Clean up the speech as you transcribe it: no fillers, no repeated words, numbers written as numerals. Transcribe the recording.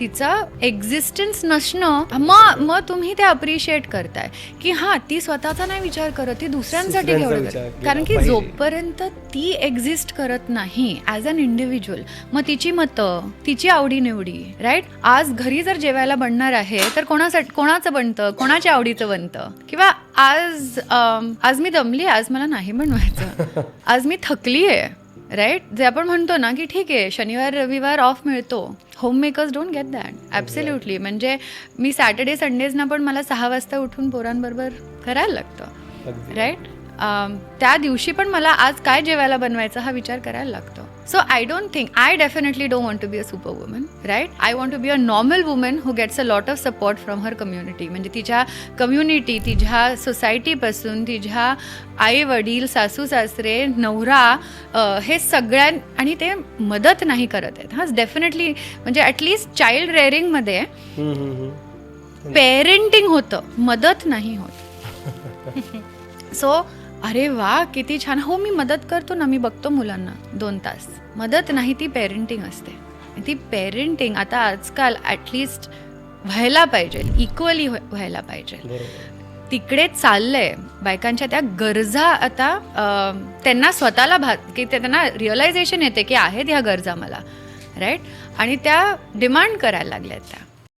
तिचा एक्झिस्टन्स नसणं, मग तुम्ही ते अप्रिशिएट करताय की हां ती स्वतःचा नाही विचार करत, ती दुसऱ्यांसाठी केवढं. कारण की जोपर्यंत ती एक्झिस्ट करत नाही ॲज अन इंडिव्हिज्युअल, मग तिची मतं, तिची आवडीनिवडी, राईट. आज घरी जर जेवायला बनणार आहे तर कोणाचं बनतं, कोणाच्या आवडीचं बनतं. किंवा आज मी दमली, आज मला नाही बनवायचं, आज मी थकली आहे, राईट. जे आपण म्हणतो ना की ठीक आहे शनिवार रविवार ऑफ मिळतो, home makers don't get that. Absolutely. म्हणजे मी सॅटर्डे संडेजना पण मला 6 वाजता उठून पोरांबरोबर करायला लागतं, राईट. त्या दिवशी पण मला आज काय जेवायला बनवायचं हा विचार करायला लागतो. So I definitely don't want to be a super woman, right. I want to be a normal woman who gets a lot of support from her community. म्हणजे तिच्या कम्युनिटी, तिच्या सोसायटीपासून, तिच्या आई वडील, सासू सासरे, नवरा, हे सगळ्यां, आणि ते मदत नाही करत आहेत. हां डेफिनेटली. म्हणजे ॲटलिस्ट चाइल्ड रेअरिंगमध्ये पेरेंटिंग होतं, मदत नाही होत. सो अरे वा किती छान, हो मी मदत करतो ना, मी बघतो मुलांना 2 तास. मदत नाही, ती पेरेंटिंग असते. ती पेरेंटिंग आता आजकाल ॲटलिस्ट व्हायला पाहिजे, इक्वली व्हायला पाहिजे. तिकडे चाललंय. बायकांच्या त्या गरजा आता त्यांना स्वतःला की त्यांना रिअलायझेशन येते की आहेत ह्या गरजा मला, राईट. आणि त्या डिमांड करायला लागल्यात त्या.